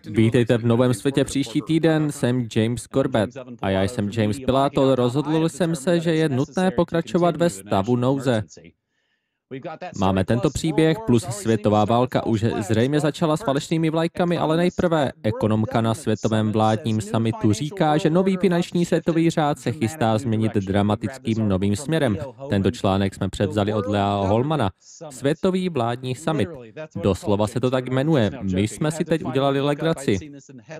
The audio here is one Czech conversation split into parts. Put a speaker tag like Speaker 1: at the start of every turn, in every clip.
Speaker 1: Vítejte v Novém světě příští týden, jsem James Corbett a já jsem James Pilato. Rozhodl jsem se, že je nutné pokračovat ve stavu nouze. Máme tento příběh plus světová válka už zřejmě začala s falešnými vlajkami, ale nejprve ekonomka na světovém vládním summitu říká, že nový finanční světový řád se chystá změnit dramatickým novým směrem. Tento článek jsme převzali od Lea Holmana. Světový vládní summit. Doslova se to tak jmenuje. My jsme si teď udělali legraci.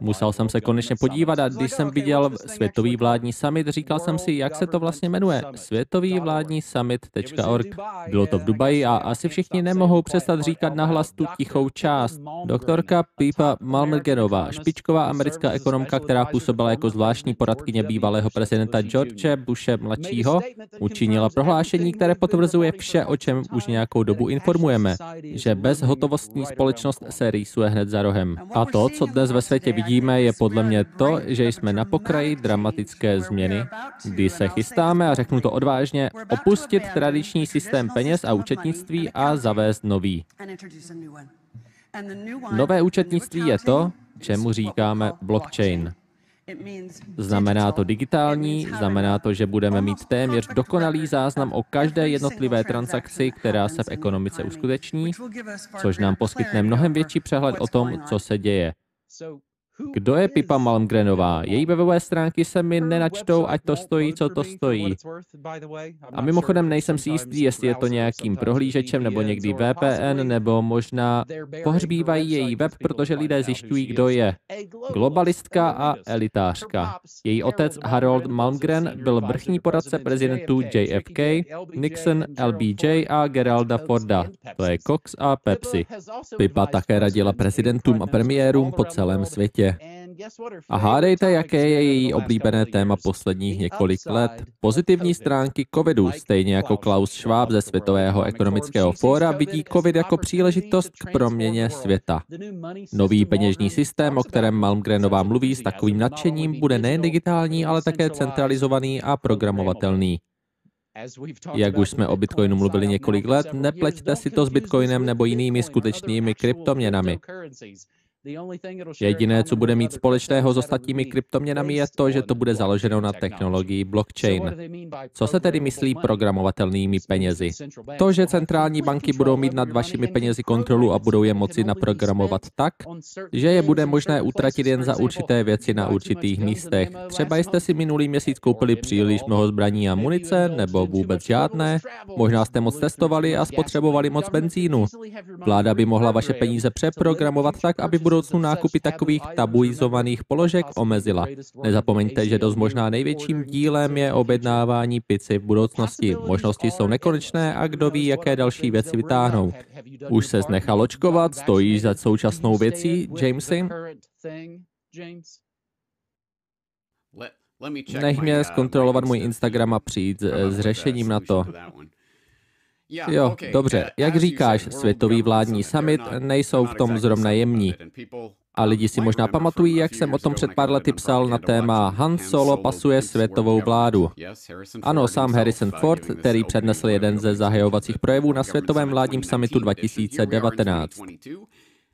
Speaker 1: Musel jsem se konečně podívat a když jsem viděl Světový vládní summit, říkal jsem si, jak se to vlastně jmenuje. Světový vládní summit.org. Bylo to v Dubaji a asi všichni nemohou přestat říkat nahlas tu tichou část. Doktorka Pippa Malmgrenová, špičková americká ekonomka, která působila jako zvláštní poradkyně bývalého prezidenta George Bushe mladšího, učinila prohlášení, které potvrzuje vše, o čem už nějakou dobu informujeme, že bezhotovostní společnost se rýsuje hned za rohem. A to, co dnes ve světě vidíme, je podle mě to, že jsme na pokraji dramatické změny, kdy se chystáme, a řeknu to odvážně, opustit tradiční systém peněz a účetnictví a zavést nový. Nové účetnictví je to, čemu říkáme blockchain. Znamená to digitální, znamená to, že budeme mít téměř dokonalý záznam o každé jednotlivé transakci, která se v ekonomice uskuteční, což nám poskytne mnohem větší přehled o tom, co se děje. Kdo je Pippa Malmgrenová? Její webové stránky se mi nenačtou, ať to stojí, co to stojí. A mimochodem nejsem si jistý, jestli je to nějakým prohlížečem, nebo někdy VPN, nebo možná pohřbívají její web, protože lidé zjišťují, kdo je. Globalistka a elitářka. Její otec Harold Malmgren byl vrchní poradce prezidentů JFK, Nixon, LBJ a Geralda Forda. To je Cox a Pepsi. Pippa také radila prezidentům a premiérům po celém světě. A hádejte, jaké je její oblíbené téma posledních několik let. Pozitivní stránky covidu, stejně jako Klaus Schwab ze Světového ekonomického fóra, vidí covid jako příležitost k proměně světa. Nový peněžní systém, o kterém Malmgrenová mluví s takovým nadšením, bude nejen digitální, ale také centralizovaný a programovatelný. Jak už jsme o Bitcoinu mluvili několik let, nepleťte si to s Bitcoinem nebo jinými skutečnými kryptoměnami. Jediné, co bude mít společného s ostatními kryptoměnami, je to, že to bude založeno na technologii blockchain. Co se tedy myslí programovatelnými penězi? To, že centrální banky budou mít nad vašimi penězi kontrolu a budou je moci naprogramovat tak, že je bude možné utratit jen za určité věci na určitých místech. Třeba jste si minulý měsíc koupili příliš mnoho zbraní a munice, nebo vůbec žádné. Možná jste moc testovali a spotřebovali moc benzínu. Vláda by mohla vaše peníze přeprogramovat tak, aby budoucnu nákupy takových tabuizovaných položek omezila. Nezapomeňte, že dost možná největším dílem je objednávání pici v budoucnosti. Možnosti jsou nekonečné a kdo ví, jaké další věci vytáhnou. Už ses nechal očkovat, stojíš za současnou věcí, Jamesy? Nech mě zkontrolovat můj Instagram a přijít s řešením na to. Jo, dobře. Jak říkáš, Světový vládní summit nejsou v tom zrovna jemní. A lidi si možná pamatují, jak jsem o tom před pár lety psal na téma Han Solo pasuje světovou vládu. Ano, sám Harrison Ford, který přednesl jeden ze zahajovacích projevů na Světovém vládním summitu 2019.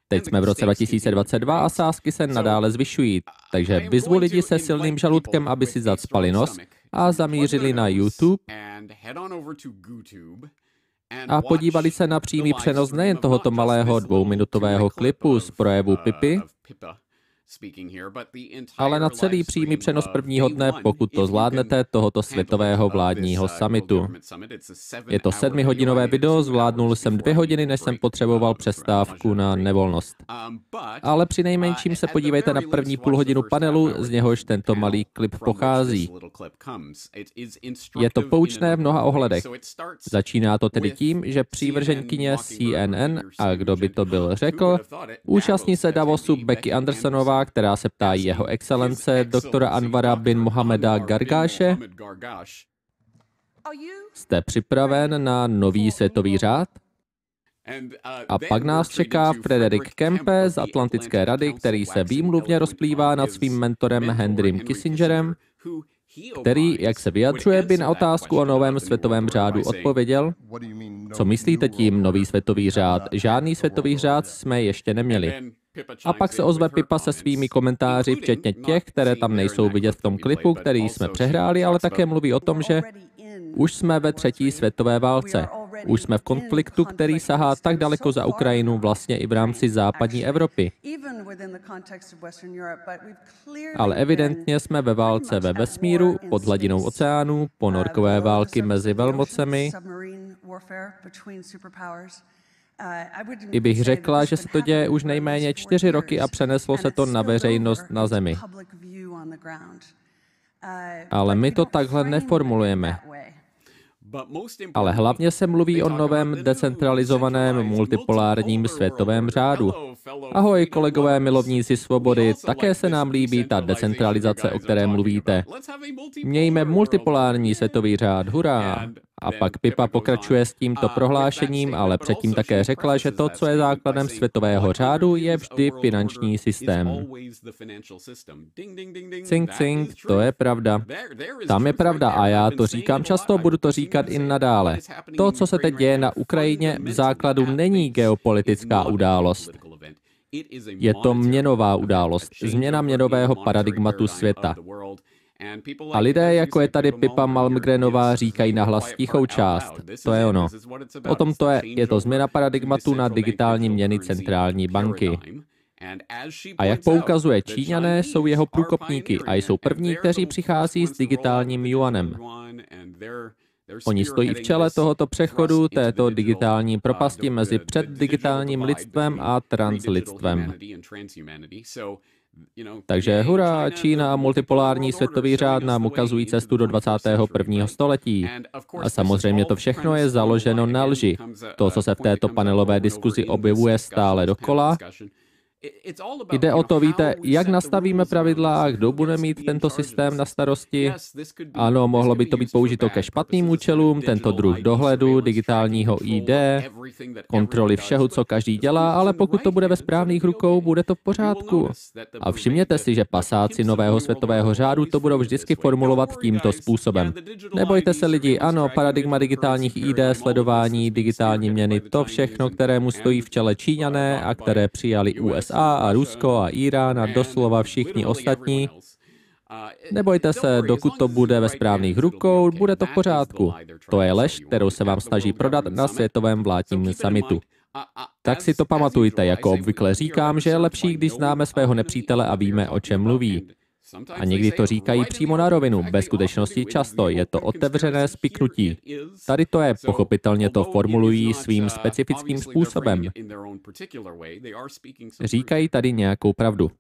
Speaker 1: Teď jsme v roce 2022 a sázky se nadále zvyšují, takže vyzvu lidi se silným žaludkem, aby si zacpali nos a zamířili na YouTube a podívali se na přímý přenos nejen tohoto malého dvouminutového klipu z projevu Pippy, ale na celý přímý přenos prvního dne, pokud to zvládnete, tohoto světového vládního summitu. Je to 7hodinové video, zvládnul jsem 2 hodiny, než jsem potřeboval přestávku na nevolnost. Ale přinejmenším se podívejte na první půlhodinu panelu, z něhož tento malý klip pochází. Je to poučné v mnoha ohledech. Začíná to tedy tím, že přívrženkyně CNN, a kdo by to byl řekl, účastní se Davosu Becky Andersonová, která se ptá jeho excelence doktora Anwara bin Mohameda Gargáše: Jste připraven na nový světový řád? A pak nás čeká Frederick Kempe z Atlantické rady, který se výmluvně rozplývá nad svým mentorem Henrym Kissingerem, který, jak se vyjadřuje, by na otázku o novém světovém řádu odpověděl: co myslíte tím nový světový řád? Žádný světový řád jsme ještě neměli. A pak se ozve Pippa se svými komentáři, včetně těch, které tam nejsou vidět v tom klipu, který jsme přehráli, ale také mluví o tom, že už jsme ve třetí světové válce. Už jsme v konfliktu, který sahá tak daleko za Ukrajinu, vlastně i v rámci západní Evropy. Ale evidentně jsme ve válce ve vesmíru, pod hladinou oceánu, ponorkové války mezi velmocemi. I bych řekla, že se to děje už nejméně 4 roky a přeneslo se to na veřejnost na Zemi. Ale my to takhle neformulujeme. Ale hlavně se mluví o novém decentralizovaném multipolárním světovém řádu. Ahoj, kolegové milovníci svobody, také se nám líbí ta decentralizace, o které mluvíte. Mějme multipolární světový řád, hurá! A pak Pippa pokračuje s tímto prohlášením, ale předtím také řekla, že to, co je základem světového řádu, je vždy finanční systém. Cink, cink, to je pravda. Tam je pravda a já to říkám často, budu to říkat i nadále. To, co se teď děje na Ukrajině, v základu není geopolitická událost. Je to měnová událost, změna měnového paradigmatu světa. A lidé, jako je tady Pippa Malmgrenová, říkají nahlas tichou část. To je ono. O tom to je to změna paradigmatu na digitální měny centrální banky. A jak poukazuje, Číňané jsou jeho průkopníky a jsou první, kteří přichází s digitálním juanem. Oni stojí v čele tohoto přechodu, této digitální propasti mezi předdigitálním lidstvem a translidstvem. Takže hurá, Čína a multipolární světový řád nám ukazují cestu do 21. století. A samozřejmě to všechno je založeno na lži. To, co se v této panelové diskuzi objevuje stále dokola, jde o to, víte, jak nastavíme pravidla a kdo bude mít tento systém na starosti. Ano, mohlo by to být použito ke špatným účelům, tento druh dohledu, digitálního ID, kontroly všeho, co každý dělá, ale pokud to bude ve správných rukou, bude to v pořádku. A všimněte si, že pasáci nového světového řádu to budou vždycky formulovat tímto způsobem. Nebojte se lidi, ano, paradigma digitálních ID, sledování, digitální měny, to všechno, kterému stojí v čele Číňané a které přijali USA a Rusko a Irán a doslova všichni ostatní. Nebojte se, dokud to bude ve správných rukou, bude to v pořádku. To je lež, kterou se vám snaží prodat na světovém vládním summitu. Tak si to pamatujte, jako obvykle říkám, že je lepší, když známe svého nepřítele a víme, o čem mluví. A někdy to říkají přímo na rovinu, ve skutečnosti často je to otevřené spiknutí. Tady to je, pochopitelně to formulují svým specifickým způsobem. Říkají tady nějakou pravdu.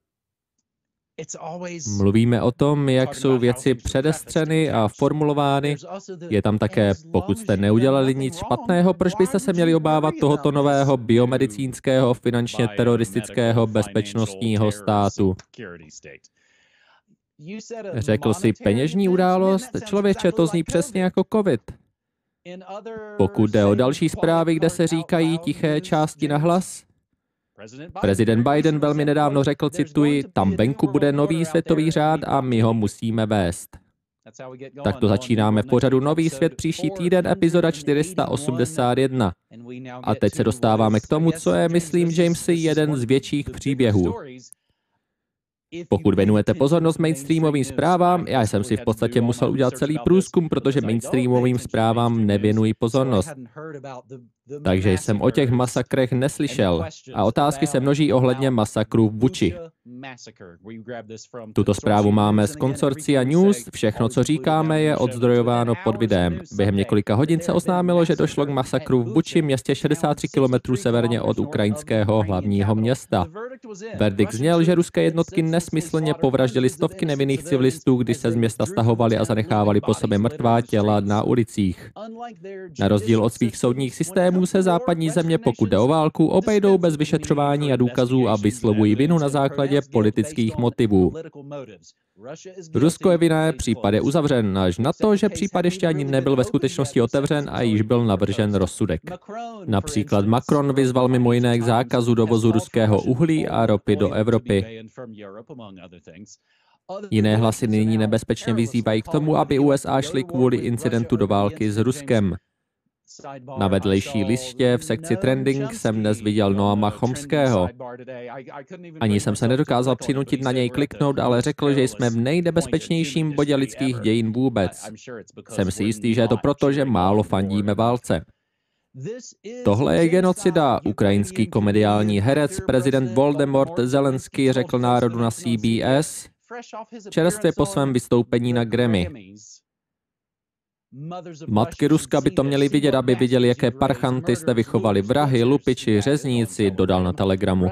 Speaker 1: Mluvíme o tom, jak jsou věci předestřeny a formulovány. Je tam také, pokud jste neudělali nic špatného, proč byste se měli obávat tohoto nového biomedicínského, finančně teroristického bezpečnostního státu. Řekl si peněžní událost? Člověče, to zní přesně jako COVID. Pokud jde o další zprávy, kde se říkají tiché části nahlas, prezident Biden velmi nedávno řekl, cituji, tam venku bude nový světový řád a my ho musíme vést. Tak to začínáme v pořadu Nový svět příští týden, epizoda 481. A teď se dostáváme k tomu, co je, myslím, Jamesy, jeden z větších příběhů. Pokud věnujete pozornost mainstreamovým zprávám, já jsem si v podstatě musel udělat celý průzkum, protože mainstreamovým zprávám nevěnuji pozornost. Takže jsem o těch masakrech neslyšel. A otázky se množí ohledně masakru v Buči. Tuto zprávu máme z konsorcia News, všechno, co říkáme, je odzdrojováno pod videem. Během několika hodin se oznámilo, že došlo k masakru v Buči, městě 63 km severně od ukrajinského hlavního města. Verdikt zněl, že ruské jednotky nesmyslně povraždily stovky nevinných civilistů, když se z města stahovali a zanechávali po sobě mrtvá těla na ulicích. Na rozdíl od svých soudních systémů se západní země, pokud jde o válku, obejdou bez vyšetřování a důkazů a vyslovují vinu na základě politických motivů. Rusko je vinné, případ je uzavřen, až na to, že případ ještě ani nebyl ve skutečnosti otevřen a již byl navržen rozsudek. Například Macron vyzval mimo jiné k zákazu dovozu ruského uhlí a ropy do Evropy. Jiné hlasy nyní nebezpečně vyzývají k tomu, aby USA šly kvůli incidentu do války s Ruskem. Na vedlejší listě v sekci Trending jsem dnes viděl Noama Chomského. Ani jsem se nedokázal přinutit na něj kliknout, ale řekl, že jsme v nejnebezpečnějším bodě lidských dějin vůbec. Jsem si jistý, že je to proto, že málo fandíme válce. Tohle je genocida, ukrajinský komediální herec, prezident Voldemort Zelenskyj řekl národu na CBS čerstvě po svém vystoupení na Grammy. Matky Ruska by to měly vidět, aby viděli, jaké parchanty jste vychovali, vrahy, lupiči, řezníci, dodal na Telegramu.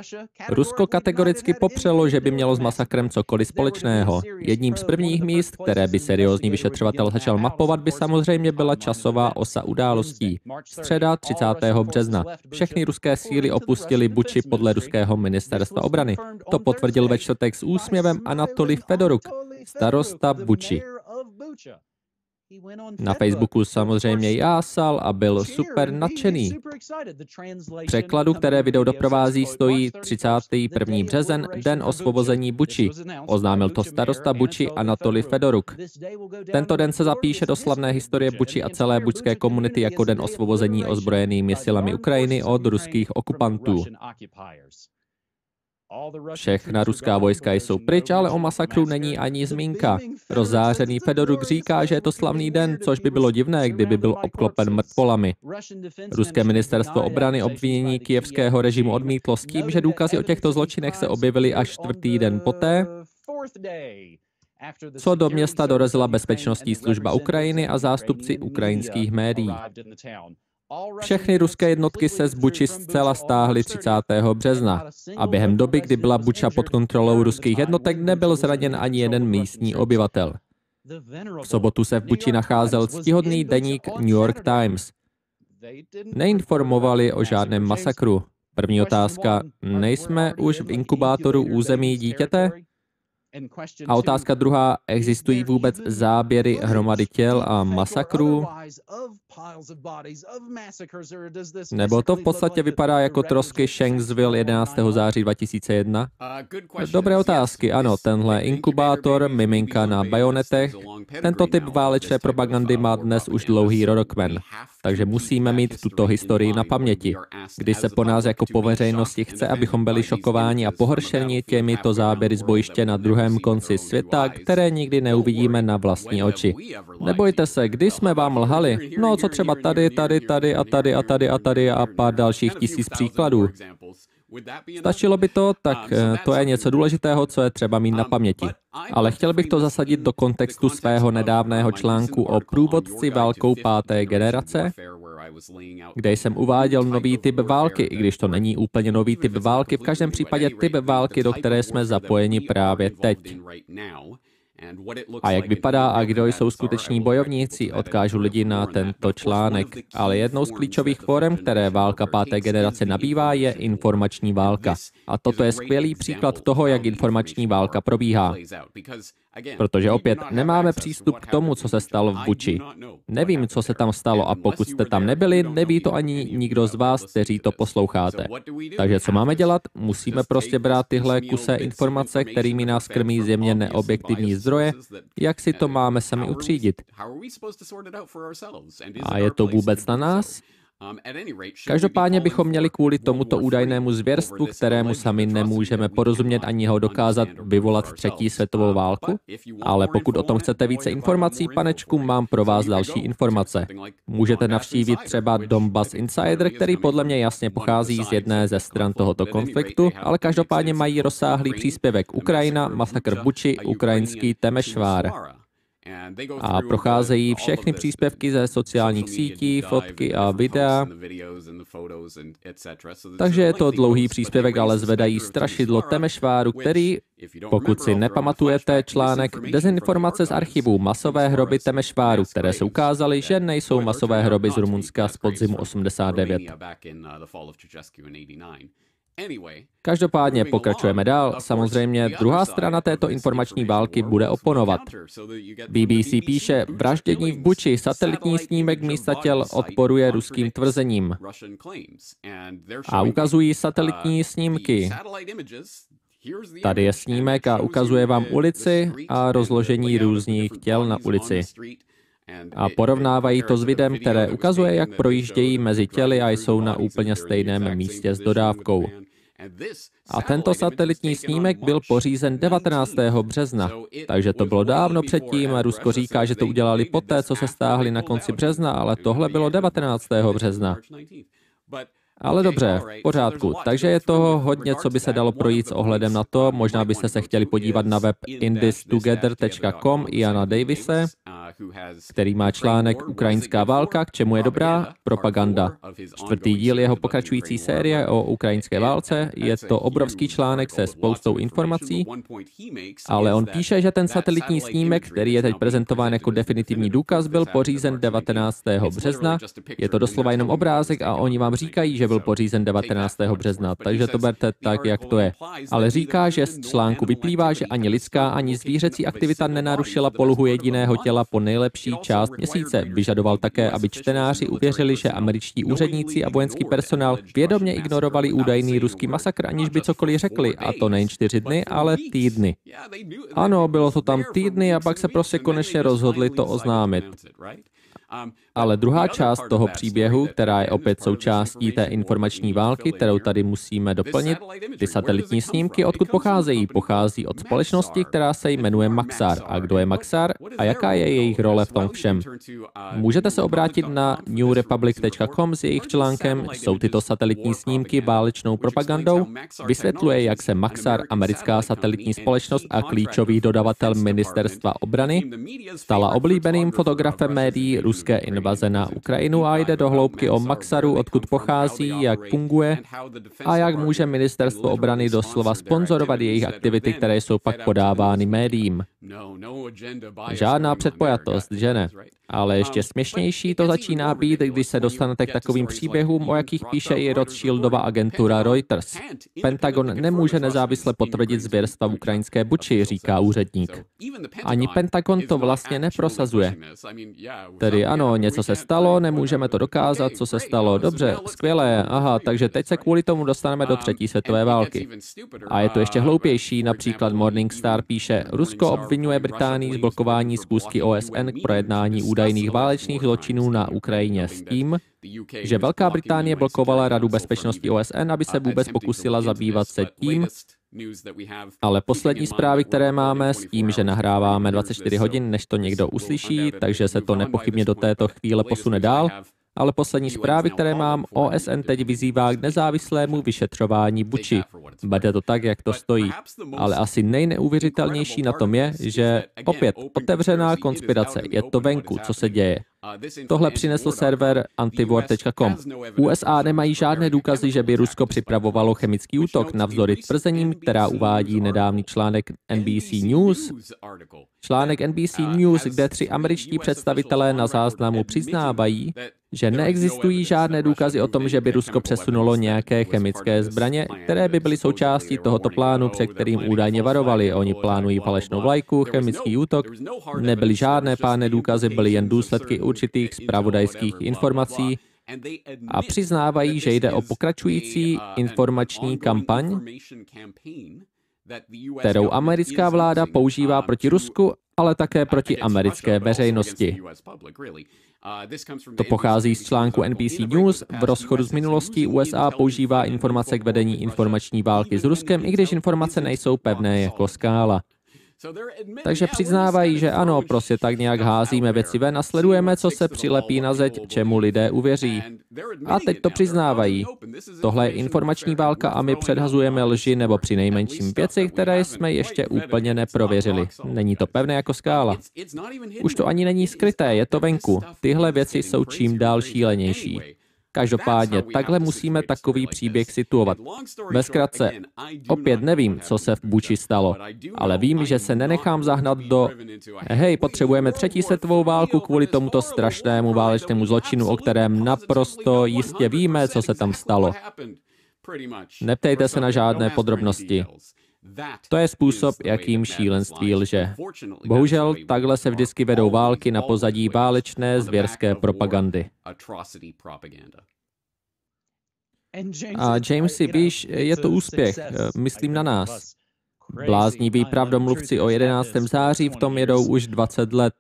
Speaker 1: Rusko kategoricky popřelo, že by mělo s masakrem cokoliv společného. Jedním z prvních míst, které by seriózní vyšetřovatel začal mapovat, by samozřejmě byla časová osa událostí. Středa 30. března. Všechny ruské síly opustily Buči podle ruského ministerstva obrany. To potvrdil ve čtvrtek s úsměvem Anatolij Fedoruk, starosta Buči. Na Facebooku samozřejmě jásal a byl super nadšený. V překladu, které video doprovází, stojí 31. březen, den osvobození Buči. Oznámil to starosta Buči Anatolij Fedoruk. Tento den se zapíše do slavné historie Buči a celé bučské komunity jako den osvobození ozbrojenými silami Ukrajiny od ruských okupantů. Všechna ruská vojska jsou pryč, ale o masakru není ani zmínka. Rozzářený Fedoruk říká, že je to slavný den, což by bylo divné, kdyby byl obklopen mrtvolami. Ruské ministerstvo obrany obvinění kyjevského režimu odmítlo s tím, že důkazy o těchto zločinech se objevily až čtvrtý den poté, co do města dorazila bezpečnostní služba Ukrajiny a zástupci ukrajinských médií. Všechny ruské jednotky se z Buči zcela stáhly 30. března a během doby, kdy byla Buča pod kontrolou ruských jednotek, nebyl zraněn ani jeden místní obyvatel. V sobotu se v Buči nacházel ctihodný deník New York Times. Neinformovali o žádném masakru. První otázka, nejsme už v inkubátoru území dítěte? A otázka druhá, existují vůbec záběry hromady těl a masakrů? Nebo to v podstatě vypadá jako trosky Shanksville 11. září 2001? Dobré otázky, ano, tenhle inkubátor, miminka na bajonetech, tento typ válečné propagandy má dnes už dlouhý rodokmen. Takže musíme mít tuto historii na paměti. Když se po nás jako po veřejnosti chce, abychom byli šokováni a pohoršeni těmito záběry z bojiště na druhém konci světa, které nikdy neuvidíme na vlastní oči. Nebojte se, když jsme vám lhali, no co třeba tady, tady, tady a tady a tady a tady a pár dalších tisíc příkladů. Stačilo by to, tak to je něco důležitého, co je třeba mít na paměti. Ale chtěl bych to zasadit do kontextu svého nedávného článku o průvodci válkou 5. generace, kde jsem uváděl nový typ války, i když to není úplně nový typ války, v každém případě typ války, do které jsme zapojeni právě teď. A jak vypadá a kdo jsou skuteční bojovníci, odkážu lidi na tento článek. Ale jednou z klíčových forem, které válka 5. generace nabývá, je informační válka. A toto je skvělý příklad toho, jak informační válka probíhá. Protože opět nemáme přístup k tomu, co se stalo v Buči. Nevím, co se tam stalo a pokud jste tam nebyli, neví to ani nikdo z vás, kteří to posloucháte. Takže co máme dělat? Musíme prostě brát tyhle kusé informace, kterými nás krmí zjevně neobjektivní zdroje, jak si to máme sami utřídit. A je to vůbec na nás? Každopádně bychom měli kvůli tomuto údajnému zvěrstvu, kterému sami nemůžeme porozumět ani ho dokázat, vyvolat třetí světovou válku? Ale pokud o tom chcete více informací, panečku, mám pro vás další informace. Můžete navštívit třeba Donbas Insider, který podle mě jasně pochází z jedné ze stran tohoto konfliktu, ale každopádně mají rozsáhlý příspěvek Ukrajina, masakr v Buči, ukrajinský Temešvár. A procházejí všechny příspěvky ze sociálních sítí, fotky a videa. Takže je to dlouhý příspěvek, ale zvedají strašidlo Temešváru, který, pokud si nepamatujete článek Dezinformace z archivů masové hroby Temešváru, které se ukázaly, že nejsou masové hroby z Rumunska z podzimu 89. Každopádně pokračujeme dál. Samozřejmě druhá strana této informační války bude oponovat. BBC píše, vraždění v Buči, satelitní snímek místa těl odporuje ruským tvrzením. A ukazují satelitní snímky. Tady je snímek a ukazuje vám ulici a rozložení různých těl na ulici. A porovnávají to s videem, které ukazuje, jak projíždějí mezi těly a jsou na úplně stejném místě s dodávkou. A tento satelitní snímek byl pořízen 19. března, takže to bylo dávno předtím. Rusko říká, že to udělali poté, co se stáhli na konci března, ale tohle bylo 19. března. Ale dobře, v pořádku. Takže je toho hodně, co by se dalo projít s ohledem na to. Možná byste se chtěli podívat na web indistogether.com Iana Davise, který má článek Ukrajinská válka, k čemu je dobrá propaganda. 4. díl jeho pokračující série o ukrajinské válce. Je to obrovský článek se spoustou informací, ale on píše, že ten satelitní snímek, který je teď prezentován jako definitivní důkaz, byl pořízen 19. března. Je to doslova jenom obrázek a oni vám říkají, že byl pořízen 19. března, takže to berte tak, jak to je. Ale říká, že z článku vyplývá, že ani lidská, ani zvířecí aktivita nenarušila polohu jediného těla po nejlepší část měsíce. Vyžadoval také, aby čtenáři uvěřili, že američtí úředníci a vojenský personál vědomě ignorovali údajný ruský masakr, aniž by cokoliv řekli, a to nejen 4 dny, ale týdny. Ano, bylo to tam týdny a pak se prostě konečně rozhodli to oznámit. Ale druhá část toho příběhu, která je opět součástí té informační války, kterou tady musíme doplnit, ty satelitní snímky, odkud pocházejí? Pochází od společnosti, která se jmenuje Maxar. A kdo je Maxar a jaká je jejich role v tom všem? Můžete se obrátit na newrepublic.com s jejich článkem Jsou tyto satelitní snímky válečnou propagandou? Vysvětluje, jak se Maxar, americká satelitní společnost a klíčový dodavatel ministerstva obrany, stala oblíbeným fotografem médií ruské invaze na Ukrajinu a jde do hloubky o Maxaru, odkud pochází, jak funguje a jak může ministerstvo obrany doslova sponzorovat jejich aktivity, které jsou pak podávány médiím. Žádná předpojatost, že ne? Ale ještě směšnější to začíná být, když se dostanete k takovým příběhům, o jakých píše i Rothschildova agentura Reuters. Pentagon nemůže nezávisle potvrdit zvěrstva v ukrajinské Buči, říká úředník. Ani Pentagon to vlastně neprosazuje. Tedy ano, něco se stalo, nemůžeme to dokázat, co se stalo. Dobře, skvělé, aha, takže teď se kvůli tomu dostaneme do 3. světové války. A je to ještě hloupější, například Morning Star píše, Rusko obvinuje Británii z blokování schůzky OSN k projednání údajných válečných zločinů na Ukrajině s tím, že Velká Británie blokovala Radu bezpečnosti OSN, aby se vůbec pokusila zabývat se tím, ale poslední zprávy, které máme, s tím, že nahráváme 24 hodin, než to někdo uslyší, takže se to nepochybně do této chvíle posune dál, ale poslední zprávy, které mám, OSN teď vyzývá k nezávislému vyšetřování Buči. Berte to tak, jak to stojí. Ale asi nejneuvěřitelnější na tom je, že opět otevřená konspirace. Je to venku, co se děje. Tohle přinesl server antiwar.com. USA nemají žádné důkazy, že by Rusko připravovalo chemický útok, navzdory tvrzením, která uvádí nedávný článek NBC News. Článek NBC News, kde 3 američtí představitelé na záznamu přiznávají, že neexistují žádné důkazy o tom, že by Rusko přesunulo nějaké chemické zbraně, které by byly součástí tohoto plánu, před kterým údajně varovali. Oni plánují falešnou vlajku, chemický útok. Nebyly žádné pádné důkazy, byly jen důsledky určitých zpravodajských informací a přiznávají, že jde o pokračující informační kampaň, kterou americká vláda používá proti Rusku, ale také proti americké veřejnosti. To pochází z článku NBC News. V rozchodu s minulostí USA používá informace k vedení informační války s Ruskem, i když informace nejsou pevné jako skála. Takže přiznávají, že ano, prostě tak nějak házíme věci ven a sledujeme, co se přilepí na zeď, čemu lidé uvěří. A teď to přiznávají. Tohle je informační válka a my předhazujeme lži nebo přinejmenším věci, které jsme ještě úplně neprověřili. Není to pevné jako skála. Už to ani není skryté, je to venku. Tyhle věci jsou čím dál šílenější. Každopádně, takhle musíme takový příběh situovat. Ve zkratce, opět nevím, co se v Buči stalo, ale vím, že se nenechám zahnat do hej, potřebujeme 3. světovou válku kvůli tomuto strašnému válečnému zločinu, o kterém naprosto jistě víme, co se tam stalo. Neptejte se na žádné podrobnosti. To je způsob, jakým šílenství lže. Bohužel, takhle se vždycky vedou války na pozadí válečné zvěrské propagandy. A Jamesy, víš, je to úspěch, myslím na nás. Blázniví pravdomluvci o 11. září v tom jedou už 20 let.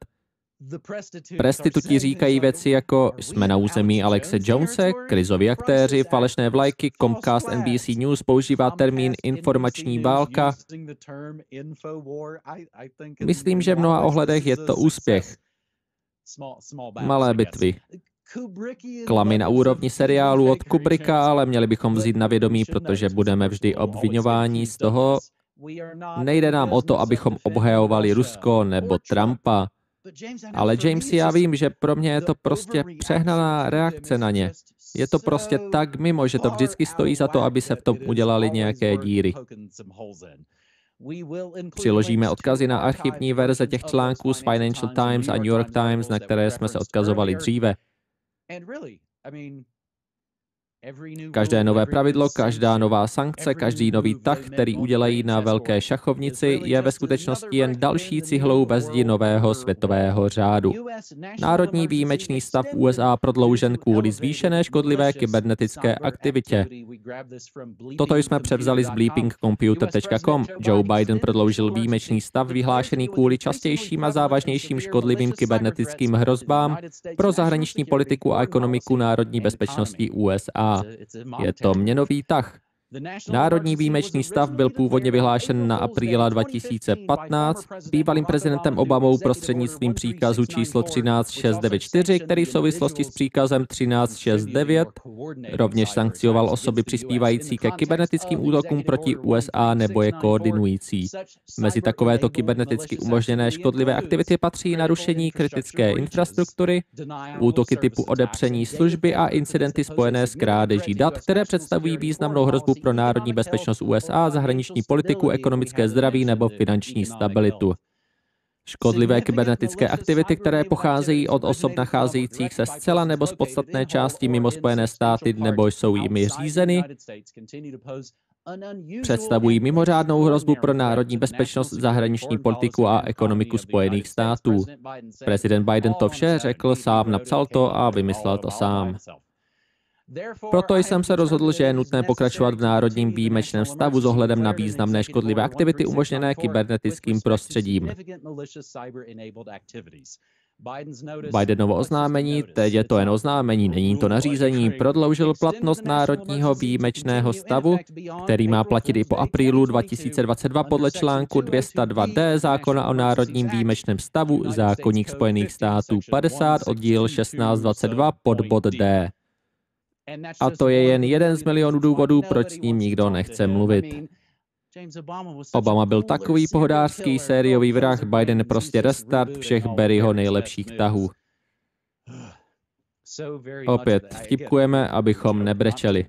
Speaker 1: Prestituti říkají věci jako jsme na území Alexe Jonese, krizoví aktéři, falešné vlajky, Comcast NBC News používá termín informační válka. Myslím, že v mnoha ohledech je to úspěch. Malé bitvy. Klamy na úrovni seriálu od Kubricka, ale měli bychom vzít na vědomí, protože budeme vždy obviňováni z toho. Nejde nám o to, abychom obhajovali Rusko nebo Trumpa. Ale James, já vím, že pro mě je to prostě přehnaná reakce na ně. Je to prostě tak mimo, že to vždycky stojí za to, aby se v tom udělali nějaké díry. Přiložíme odkazy na archivní verze těch článků z Financial Times a New York Times, na které jsme se odkazovali dříve. Každé nové pravidlo, každá nová sankce, každý nový tah, který udělají na velké šachovnici, je ve skutečnosti jen další cihlou ve zdi nového světového řádu. Národní výjimečný stav USA prodloužen kvůli zvýšené škodlivé kybernetické aktivitě. Toto jsme převzali z bleepingcomputer.com. Joe Biden prodloužil výjimečný stav vyhlášený kvůli častějším a závažnějším škodlivým kybernetickým hrozbám pro zahraniční politiku a ekonomiku národní bezpečnosti USA. Je to měnový tah. Národní výjimečný stav byl původně vyhlášen na apríla 2015 bývalým prezidentem Obamou prostřednictvím příkazu číslo 13694, který v souvislosti s příkazem 1369 rovněž sankcioval osoby přispívající ke kybernetickým útokům proti USA nebo je koordinující. Mezi takovéto kyberneticky umožněné škodlivé aktivity patří narušení kritické infrastruktury, útoky typu odepření služby a incidenty spojené s krádeží dat, které představují významnou hrozbu pro národní bezpečnost USA, zahraniční politiku, ekonomické zdraví nebo finanční stabilitu. Škodlivé kybernetické aktivity, které pocházejí od osob nacházejících se zcela nebo z podstatné části mimo Spojené státy nebo jsou jimi řízeny, představují mimořádnou hrozbu pro národní bezpečnost, zahraniční politiku a ekonomiku Spojených států. Prezident Biden to vše řekl sám, napsal to a vymyslel to sám. Proto jsem se rozhodl, že je nutné pokračovat v národním výjimečném stavu s ohledem na významné škodlivé aktivity umožněné kybernetickým prostředím. Bidenovo oznámení, teď je to jen oznámení, není to nařízení, prodloužil platnost národního výjimečného stavu, který má platit i po aprílu 2022 podle článku 202d zákona o národním výjimečném stavu, zákoník Spojených států 50, oddíl 1622 pod bod D. A to je jen jeden z milionů důvodů, proč s ním nikdo nechce mluvit. Obama byl takový pohodářský sériový vrah, Biden prostě restart všech Barryho nejlepších tahů. Opět vtipkujeme, abychom nebrečeli.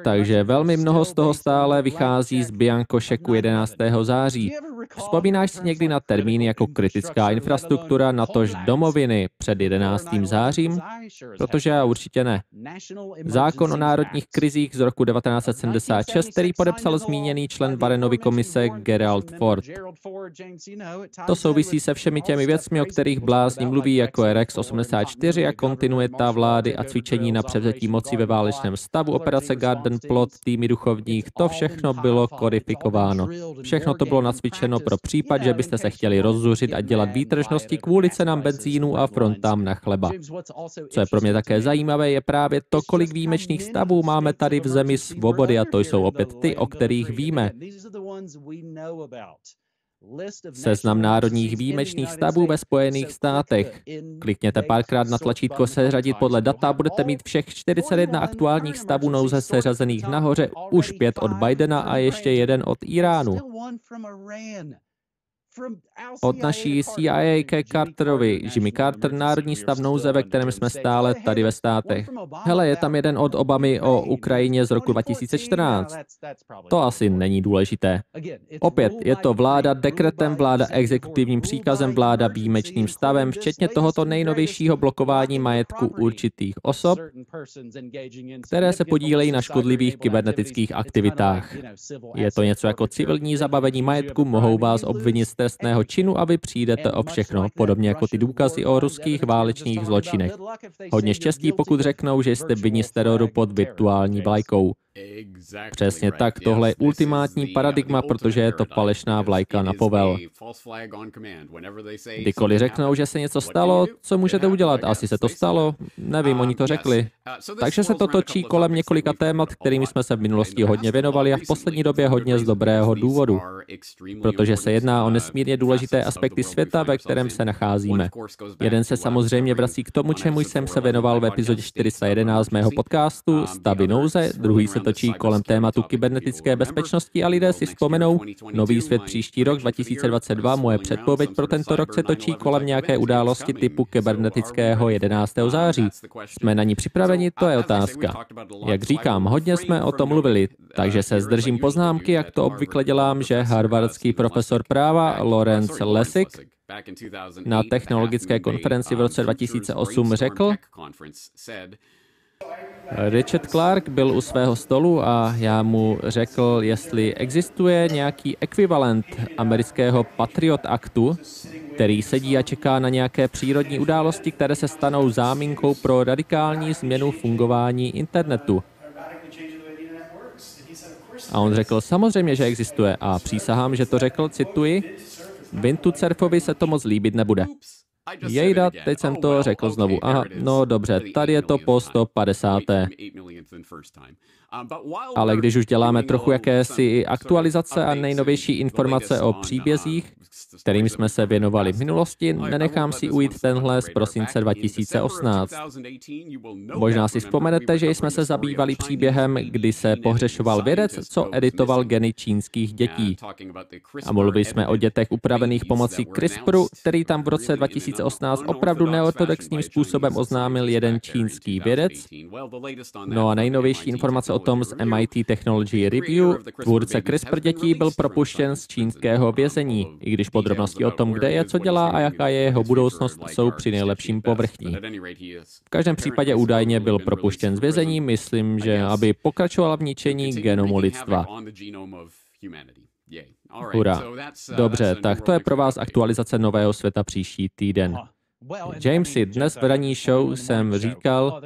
Speaker 1: Takže velmi mnoho z toho stále vychází z biankošeku 11. září. Vzpomínáš si někdy na termíny jako kritická infrastruktura, natož domoviny před 11. zářím? Protože já určitě ne. Zákon o národních krizích z roku 1976, který podepsal zmíněný člen Warrenovy komise Gerald Ford. To souvisí se všemi těmi věcmi, o kterých blázni mluví, jako je Rex 84 a kontinuita vlády a cvičení na převzetí moci ve válečném stavu, operace Garden Plot, týmy duchovních, to všechno bylo kodifikováno. Všechno to bylo nacvičeno pro případ, že byste se chtěli rozzuřit a dělat výtržnosti kvůli cenám benzínu a frontám na chleba. Co je pro mě také zajímavé, je právě to, kolik výjimečných stavů máme tady v zemi svobody, a to jsou opět ty, o kterých víme. Seznam národních výjimečných stavů ve Spojených státech. Klikněte párkrát na tlačítko seřadit podle data a budete mít všech 41 aktuálních stavů nouze seřazených nahoře, už 5 od Bidena a ještě jeden od Iránu. Od naší CIA ke Carterovi, Jimmy Carter, národní stav nouze, ve kterém jsme stále tady ve státech. Hele, je tam jeden od Obamy o Ukrajině z roku 2014. To asi není důležité. Opět, je to vláda dekretem, vláda exekutivním příkazem, vláda výjimečným stavem, včetně tohoto nejnovějšího blokování majetku určitých osob, které se podílejí na škodlivých kybernetických aktivitách. Je to něco jako civilní zabavení majetku, mohou vás obvinit z trestného činu a vy přijdete o všechno, podobně jako ty důkazy o ruských válečných zločinech. Hodně štěstí, pokud řeknou, že jste vinni z teroru pod virtuální vlajkou. Přesně tak, tohle je ultimátní paradigma, protože je to falešná vlajka na povel. Kdykoliv řeknou, že se něco stalo, co můžete udělat? Asi se to stalo? Nevím, oni to řekli. Takže se to točí kolem několika témat, kterými jsme se v minulosti hodně věnovali a v poslední době hodně z dobrého důvodu. Protože se jedná o nesmírně důležité aspekty světa, ve kterém se nacházíme. Jeden se samozřejmě vrací k tomu, čemu jsem se věnoval v epizodě 411 mého podcastu Stavy nouze, druhý se točí kolem tématu kybernetické bezpečnosti a lidé si vzpomenou, nový svět příští rok 2022, moje předpověď pro tento rok se točí kolem nějaké události typu kybernetického 11. září. Jsme na ní připraveni, to je otázka. Jak říkám, hodně jsme o tom mluvili, takže se zdržím poznámky, jak to obvykle dělám, že harvardský profesor práva Lawrence Lessig na technologické konferenci v roce 2008 řekl, Richard Clark byl u svého stolu a já mu řekl, jestli existuje nějaký ekvivalent amerického Patriot Actu, který sedí a čeká na nějaké přírodní události, které se stanou záminkou pro radikální změnu fungování internetu. A on řekl, samozřejmě, že existuje a přísahám, že to řekl, cituji, Vintu Cerfovi se to moc líbit nebude. Jejda, teď jsem to řekl znovu. Aha, no dobře, tady je to po 150. Ale když už děláme trochu jakési aktualizace a nejnovější informace o příbězích, kterým jsme se věnovali v minulosti, nenechám si ujít tenhle z prosince 2018. Možná si vzpomenete, že jsme se zabývali příběhem, kdy se pohřešoval vědec, co editoval geny čínských dětí. A mluvili jsme o dětech upravených pomocí CRISPRu, který tam v roce 2018 opravdu neortodoxním způsobem oznámil jeden čínský vědec. No a nejnovější informace o tom z MIT Technology Review, tvůrce CRISPR dětí byl propuštěn z čínského vězení, i když podrobnosti o tom, kde je, co dělá a jaká je jeho budoucnost, jsou při nejlepším povrchní. V každém případě údajně byl propuštěn z vězení, myslím, že aby pokračoval v ničení genomu lidstva. Hurá. Dobře, tak to je pro vás aktualizace nového světa příští týden. Jamesy, dnes v ranní show jsem říkal,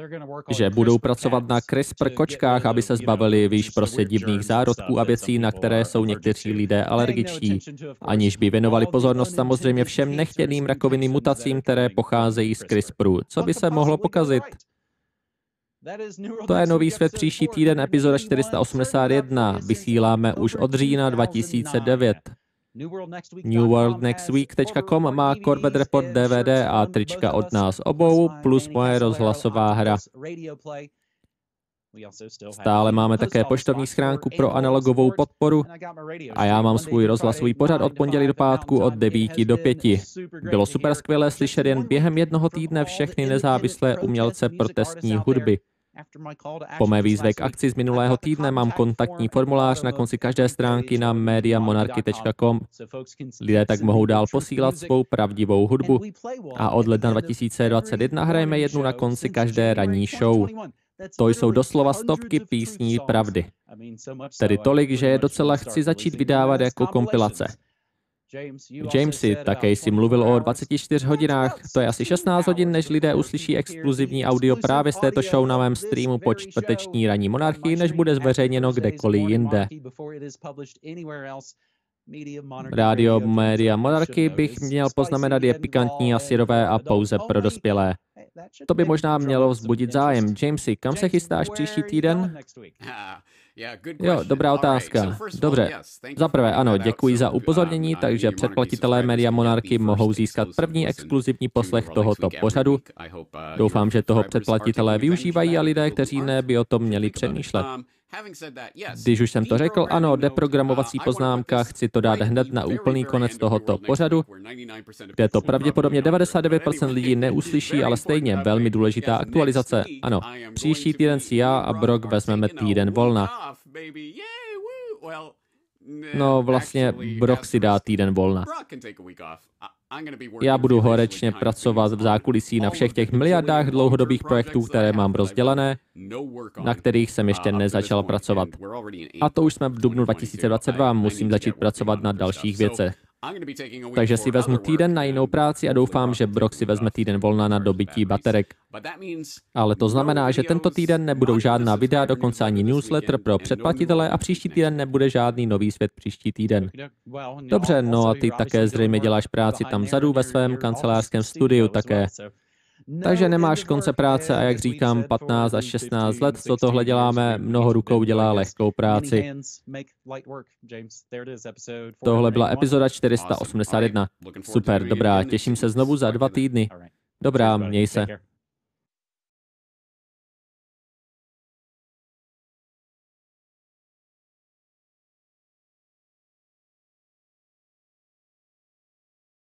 Speaker 1: že budou pracovat na CRISPR kočkách, aby se zbavili výš prostě divných zárodků a věcí, na které jsou někteří lidé alergičtí, aniž by věnovali pozornost samozřejmě všem nechtěným rakovinným mutacím, které pocházejí z CRISPRu. Co by se mohlo pokazit? To je nový svět příští týden, epizoda 481. Vysíláme už od října 2009. newworldnextweek.com má Corbett Report DVD a trička od nás obou, plus moje rozhlasová hra. Stále máme také poštovní schránku pro analogovou podporu a já mám svůj rozhlasový pořad od pondělí do pátku od 9 do 5. Bylo super skvělé slyšet jen během jednoho týdne všechny nezávislé umělce protestní hudby. Po mé výzvě k akci z minulého týdne mám kontaktní formulář na konci každé stránky na mediamonarchy.com. Lidé tak mohou dál posílat svou pravdivou hudbu. A od ledna 2021 hrajeme jednu na konci každé ranní show. To jsou doslova stovky písní pravdy. Tedy tolik, že je docela chci začít vydávat jako kompilace. Jamesy, také jsi mluvil o 24 hodinách. To je asi 16 hodin, než lidé uslyší exkluzivní audio právě z této show na mém streamu po čtvrteční ranní monarchii, než bude zveřejněno kdekoliv jinde. Rádio Media Monarchy bych měl poznamenat je pikantní a syrové a pouze pro dospělé. To by možná mělo vzbudit zájem. Jamesy, kam se chystáš příští týden? Jo, dobrá otázka. Dobře. Za prvé, ano, děkuji za upozornění, takže předplatitelé Media Monarchy mohou získat první exkluzivní poslech tohoto pořadu. Doufám, že toho předplatitelé využívají a lidé, kteří ne, by o tom měli přemýšlet. Když už jsem to řekl, ano, deprogramovací poznámka, chci to dát hned na úplný konec tohoto pořadu, kde to pravděpodobně 99% lidí neuslyší, ale stejně velmi důležitá aktualizace. Ano, příští týden si já a Brock vezmeme týden volna. No vlastně Brock si dá týden volna. Já budu horečně pracovat v zákulisí na všech těch miliardách dlouhodobých projektů, které mám rozdělené, na kterých jsem ještě nezačal pracovat. A to už jsme v dubnu 2022, musím začít pracovat na dalších věcech. Takže si vezmu týden na jinou práci a doufám, že Brock si vezme týden volna na dobytí baterek. Ale to znamená, že tento týden nebudou žádná videa, dokonce ani newsletter pro předplatitele a příští týden nebude žádný nový svět příští týden. Dobře, no a ty také zřejmě děláš práci tam vzadu ve svém kancelářském studiu také. Takže nemáš konce práce a jak říkám, 15 až 16 let, co tohle děláme, mnoho rukou dělá lehkou práci. Tohle byla epizoda 481. Super, dobrá, těším se znovu za 2 týdny. Dobrá, měj se.